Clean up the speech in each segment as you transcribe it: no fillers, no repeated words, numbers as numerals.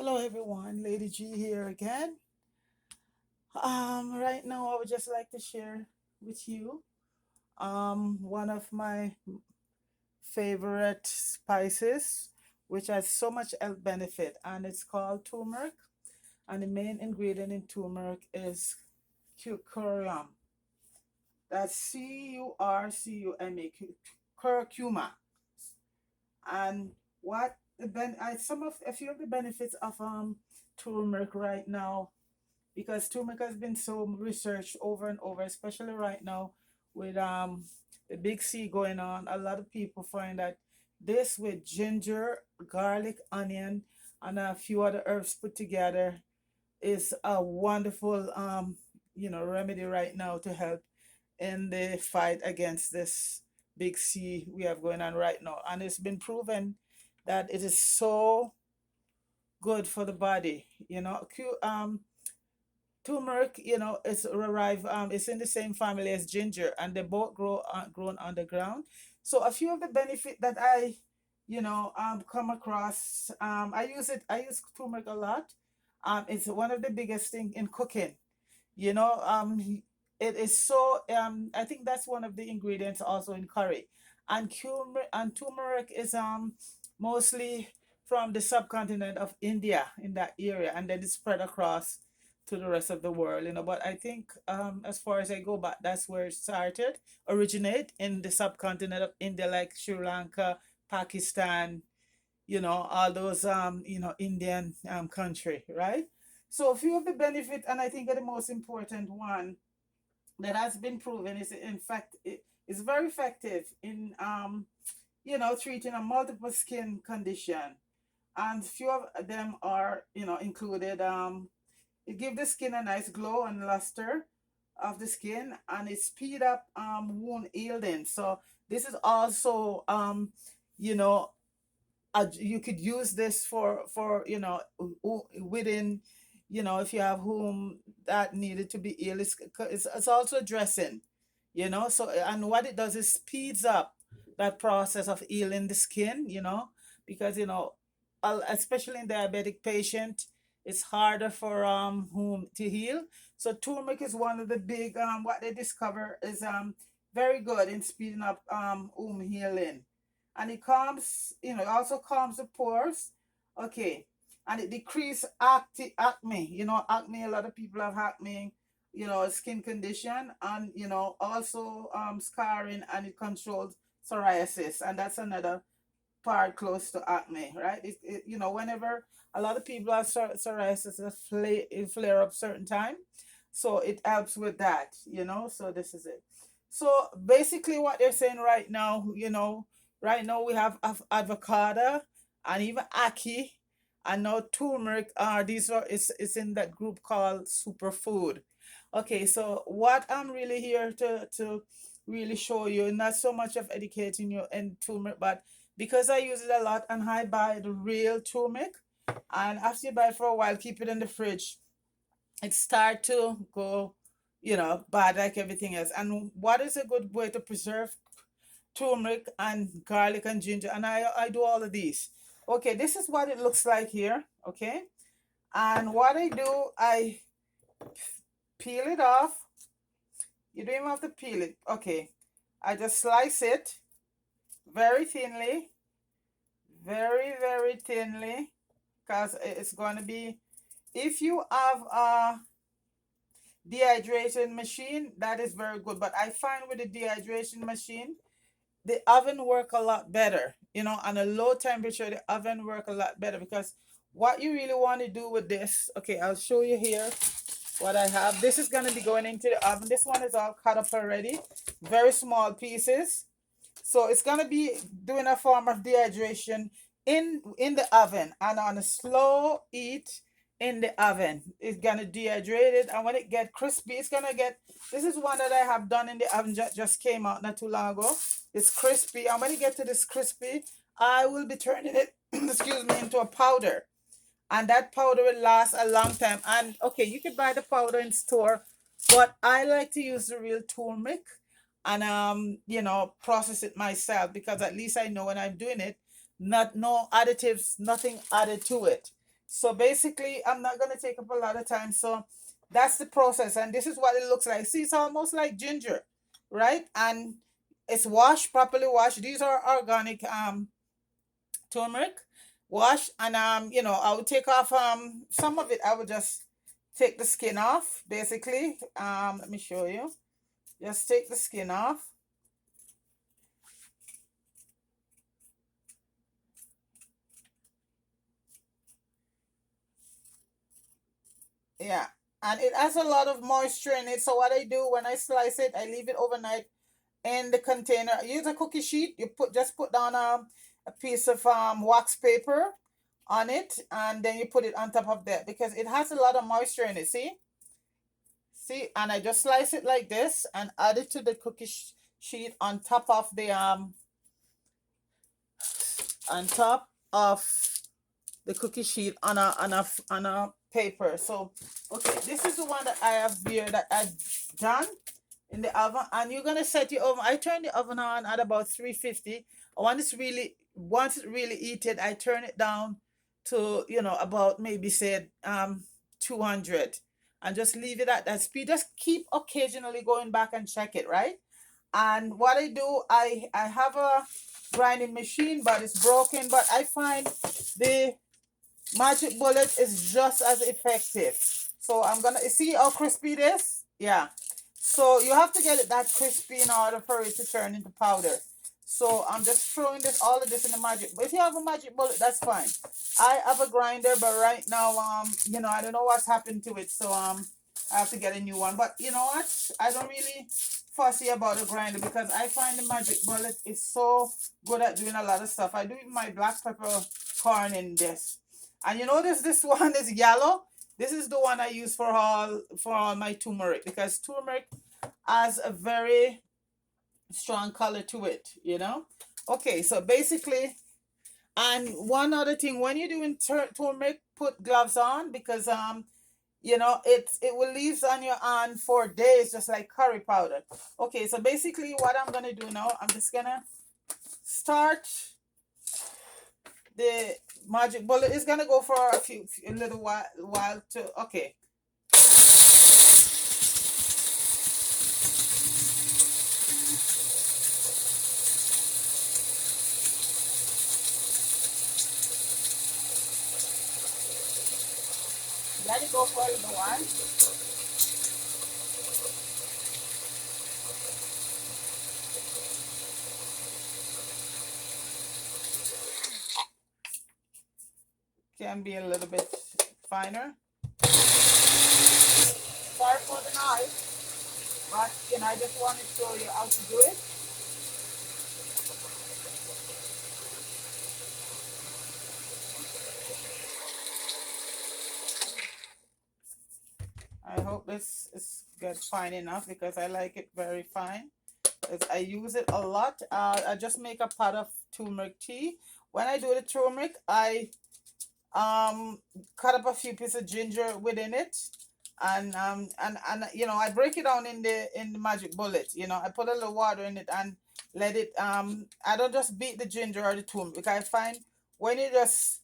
Hello everyone, Lady G here again. Right now I would just like to share with you one of my favorite spices, which has so much health benefit, and it's called turmeric. And the main ingredient in turmeric is curcuma. That's curcuma. And what the some of a few of the benefits of turmeric right now, because turmeric has been so researched over and over, especially right now with the big C going on. A lot of people find that this with ginger, garlic, onion, and a few other herbs put together is a wonderful remedy right now to help in the fight against this big C we have going on right now. And it's been proven that it is so good for the body. Turmeric, it's arrived. It's in the same family as ginger, and they both grown underground. So a few of the benefit that come across. I use it. I use turmeric a lot. It's one of the biggest thing in cooking. You know, it is so. I think that's one of the ingredients also in curry, and turmeric is mostly from the subcontinent of India in that area, and then it's spread across to the rest of the world. But I think as far as I go back, that's where it started, originate in the subcontinent of India, like Sri Lanka, Pakistan, all those Indian country, right? So a few of the benefit, and I think the most important one that has been proven is, in fact, it is very effective in treating a multiple skin condition, and few of them are included. It gives the skin a nice glow and luster of the skin, and it speed up wound healing. So this is also you know you could use this for within, if you have whom that needed to be healed. It's also dressing, so, and what it does is speeds up that process of healing the skin, because especially in diabetic patient, it's harder for whom to heal. So turmeric is one of the big what they discover is very good in speeding up womb healing, and it calms, it also calms the pores. Okay. And it decrease acne. Acne, a lot of people have acne, skin condition, and also scarring, and it controls psoriasis, and that's another part close to acne, right? Whenever a lot of people have psoriasis, it flare up certain time, so it helps with that. So this is it. So basically, what they're saying right now, right now we have avocado and even ackee, and now turmeric. These are it's in that group called superfood. Okay, so what I'm really here to really show you, not so much of educating you in turmeric, but because I use it a lot and I buy the real turmeric, and after you buy it for a while, keep it in the fridge, it start to go, bad like everything else. And what is a good way to preserve turmeric and garlic and ginger? And I do all of these. Okay, this is what it looks like here. Okay, and what I do, I peel it off. You don't even have to peel it. Okay, I just slice it very thinly, very thinly, because it's going to be, if you have a dehydration machine, that is very good. But I find with the dehydration machine, the oven work a lot better. On a low temperature, the oven work a lot better, because what you really want to do with this, okay, I'll show you here what I have. This is going to be going into the oven. This one is all cut up already, very small pieces. So it's going to be doing a form of dehydration in the oven, and on a slow heat in the oven. It's going to dehydrate it, and when it get crispy, it's going to get, this is one that I have done in the oven, just came out not too long ago. It's crispy, and when it get to this crispy, I will be turning it excuse me, into a powder, and that powder will last a long time. And okay, you can buy the powder in store, but I like to use the real turmeric, and process it myself, because at least I know when I'm doing it, not no additives, nothing added to it. So basically, I'm not gonna take up a lot of time. So that's the process, and this is what it looks like. See, it's almost like ginger, right? And it's washed, properly washed. These are organic turmeric, washed, and I would take off some of it. I would just take the skin off, basically. Let me show you. Just take the skin off. Yeah. And it has a lot of moisture in it. So what I do when I slice it, I leave it overnight in the container. Use a cookie sheet. You put down a piece of wax paper on it, and then you put it on top of that because it has a lot of moisture in it. See, and I just slice it like this and add it to the sheet on top of the on top of the cookie sheet on a paper. So okay, this is the one that I have here that I done in the oven, and you're gonna set your oven. I turn the oven on at about 350. Once it really heated, I turn it down to about maybe say 200, and just leave it at that speed. Just keep occasionally going back and check it, right? And what I do, I have a grinding machine, but it's broken. But I find the Magic Bullet is just as effective. So I'm gonna see how crispy it is. Yeah. So you have to get it that crispy in order for it to turn into powder. So I'm just throwing all of this in the magic. But if you have a magic bullet, that's fine. I have a grinder, but right now, I don't know what's happened to it. So I have to get a new one. But you know what? I don't really fussy about a grinder because I find the magic bullet is so good at doing a lot of stuff. I do my black pepper corn in this. And you notice this one is yellow. This is the one I use for all my turmeric because turmeric has a very strong color to it. Okay, so basically, and one other thing, when you're doing turmeric, put gloves on because it will leave on your hand for days, just like curry powder. Okay, so basically, what I'm gonna do now, I'm just gonna start the magic bullet. Is gonna go for a little while to okay. Let it go for a little while. Can be a little bit finer. Sorry for the noise, but I just want to show you how to do it. I hope this is good fine enough because I like it very fine. I use it a lot. I just make a pot of turmeric tea. When I do the turmeric, I cut up a few pieces of ginger within it, and I break it down in the magic bullet. I put a little water in it and let it. I don't just beat the ginger or the turmeric because I find when you just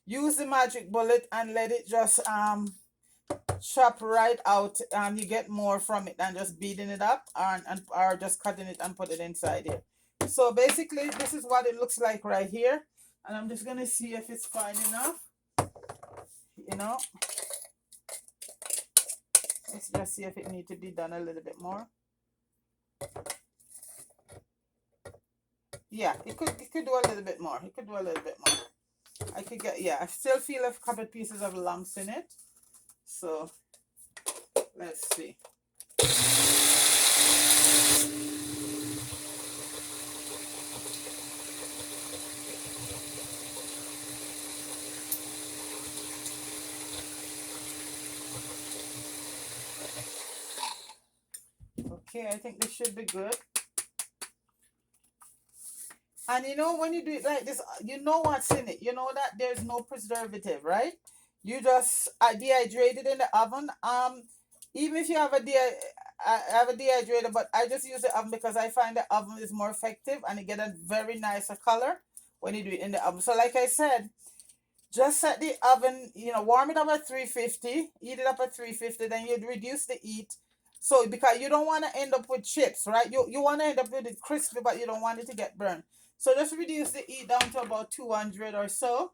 use the magic bullet and let it just chop right out, you get more from it than just beating it up or just cutting it and put it inside here. So basically, this is what it looks like right here, and I'm just gonna see if it's fine enough. you know let's just see if it needs to be done a little bit more. Yeah, it could do a little bit more. It could do a little bit more. I could get, yeah, I still feel a couple pieces of lumps in it. So let's see. Okay, I think this should be good. And when you do it like this, you know what's in it. You know that there's no preservative, right? You just dehydrate it in the oven. Even if you have I have a dehydrator, but I just use the oven because I find the oven is more effective and it get a very nicer color when you do it in the oven. So like I said, Just set the oven, warm it up at 350, heat it up at 350, then you'd reduce the heat. So because you don't want to end up with chips, right? You want to end up with it crispy, but you don't want it to get burned. So just reduce the heat down to about 200 or so,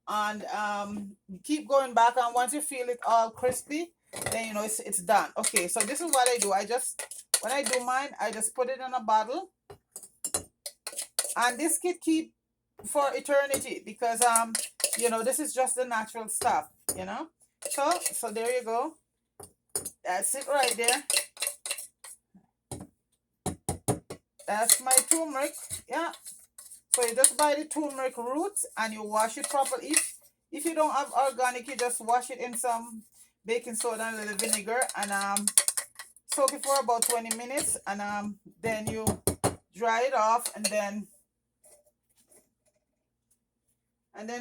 and keep going back. And once you feel it all crispy, then it's done. Okay, so this is what I do. When I do mine, I just put it in a bottle, and this could keep for eternity because this is just the natural stuff, so there you go. That's it right there. That's my turmeric. Yeah, so you just buy the turmeric roots and you wash it properly. If you don't have organic, you just wash it in some baking soda and a little vinegar, and soak it for about 20 minutes, and then you dry it off, and then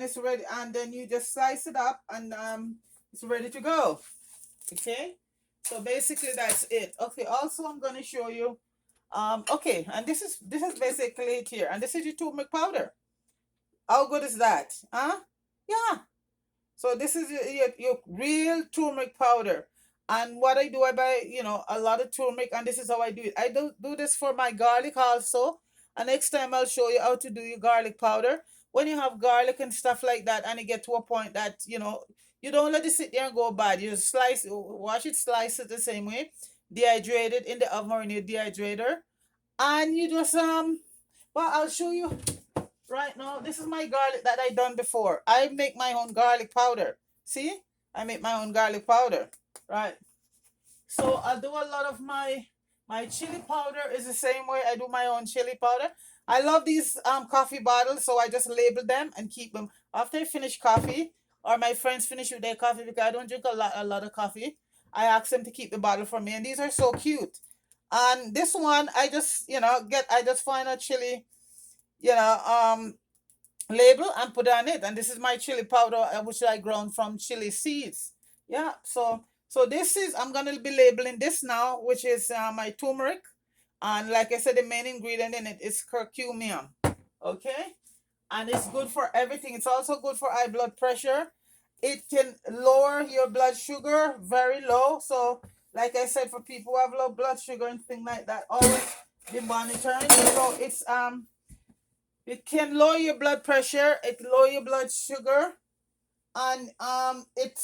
it's ready, and then you just slice it up, and it's ready to go. Okay, so basically that's it. Okay, also I'm going to show you, okay, and this is basically it here, and this is your turmeric powder. How good is that? Huh? Yeah. So this is your real turmeric powder. And what I do, I buy, a lot of turmeric, and this is how I do it. I do this for my garlic also. And next time I'll show you how to do your garlic powder. When you have garlic and stuff like that, and you get to a point that, you don't let it sit there and go bad. You wash it, slice it the same way, dehydrate it in the oven or in your dehydrator. And you just, well, I'll show you right now. This is my garlic that I done before. I make my own garlic powder. See? I make my own garlic powder. Right. So I do a lot of my chili powder is the same way I do my own chili powder. I love these coffee bottles, so I just label them and keep them. After I finish coffee, or my friends finish with their coffee, because I don't drink a lot of coffee, I ask them to keep the bottle for me, and these are so cute. And this one, I just I just find a chili, you know um label and put on it, and this is my chili powder, which I ground from chili seeds. Yeah, so this is, I'm gonna be labeling this now, which is my turmeric, and like I said, the main ingredient in it is curcumin. Okay, and it's good for everything. It's also good for high blood pressure. It can lower your blood sugar very low. So like I said, for people who have low blood sugar and things like that, always be monitoring. So it can lower your blood pressure, it lower your blood sugar, and it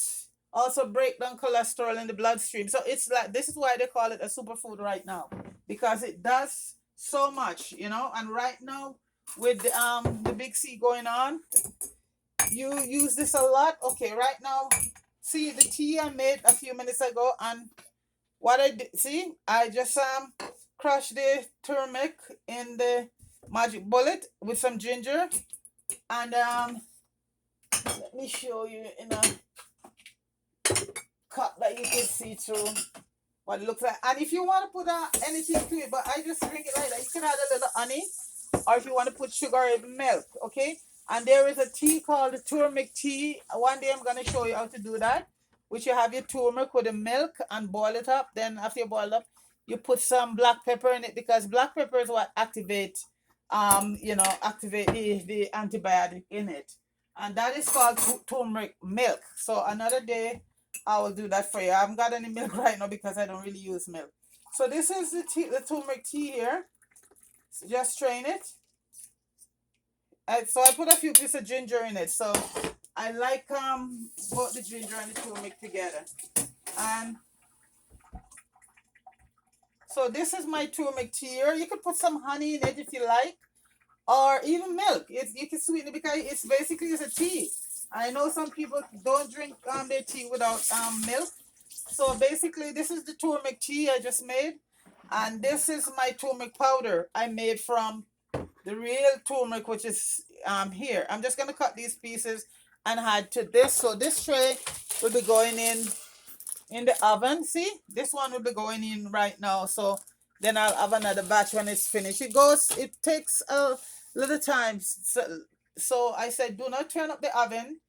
also break down cholesterol in the bloodstream. So it's like, this is why they call it a superfood right now, because it does so much, and right now with the big C going on, you use this a lot. Okay, right now, see the tea I made a few minutes ago, and what I did, see, I just crushed the turmeric in the magic bullet with some ginger, and let me show you in a cup that you can see through what it looks like. And if you want to put anything to it, but I just drink it like that. You can add a little honey, or if you want to put sugar or even milk, okay? And there is a tea called the Turmeric tea. One day I'm going to show you how to do that, which you have your turmeric with the milk and boil it up. Then after you boil it up, you put some black pepper in it, because black pepper is what activate the antibiotic in it. And that is called turmeric milk. So another day I will do that for you. I haven't got any milk right now because I don't really use milk. So this is the tea, the turmeric tea here. So just strain it. So I put a few pieces of ginger in it. So I like both the ginger and the turmeric together. And so this is my turmeric tea here. You could put some honey in it if you like, or even milk. You can sweeten it because it's basically it's a tea. I know some people don't drink their tea without milk. So basically, this is the turmeric tea I just made, and this is my turmeric powder I made from the real turmeric, which is here. I'm just gonna cut these pieces and add to this. So this tray will be going in the oven. See, this one will be going in right now. So then I'll have another batch when it's finished. It takes a little time. So I said, do not turn up the oven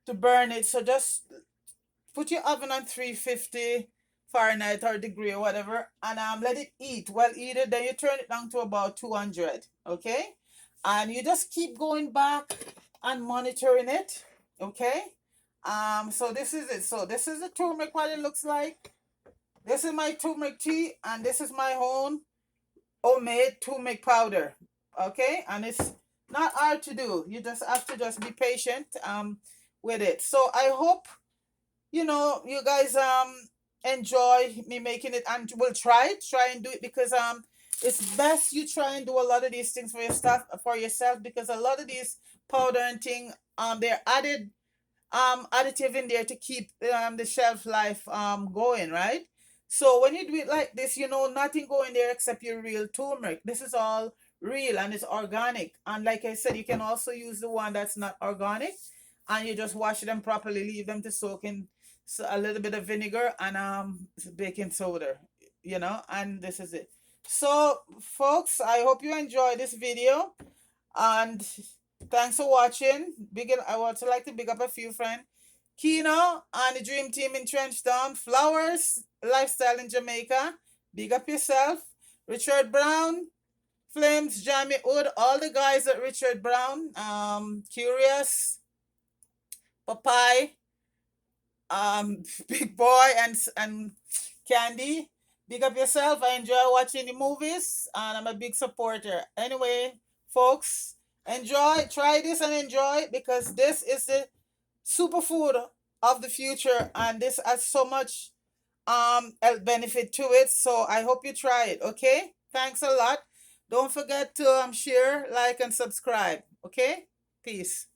to burn it. So just put your oven on 350 Fahrenheit or degree or whatever, and let it eat. Well, eat it, then you turn it down to about 200. Okay, and you just keep going back and monitoring it. Okay. So this is it. So this is the turmeric, what it looks like. This is my turmeric tea, and this is my own homemade turmeric powder. Okay, and it's not hard to do. You just have to just be patient with it. So I hope you guys enjoy me making it, and will try and do it, because it's best you try and do a lot of these things for your stuff for yourself, because a lot of these powder and thing, they're added additive in there to keep the shelf life going, right? So when you do it like this, nothing go in there except your real turmeric. This is all real and it's organic. And like I said, you can also use the one that's not organic, and you just wash them properly, leave them to soak in a little bit of vinegar and baking soda, and this is it. So folks, I hope you enjoy this video, and thanks for watching. I would also like to big up a few friends. Kino and the Dream Team in Trenchtown. Flowers Lifestyle in Jamaica. Big up yourself. Richard Brown. Flames, Jamie Wood. All the guys at Richard Brown. Curious. Popeye. Big Boy and Candy. Big up yourself. I enjoy watching the movies, and I'm a big supporter. Anyway, folks, enjoy. Try this and enjoy, because this is the superfood of the future, and this has so much health benefit to it. So I hope you try it. Okay, thanks a lot. Don't forget to share, like, and subscribe. Okay, peace.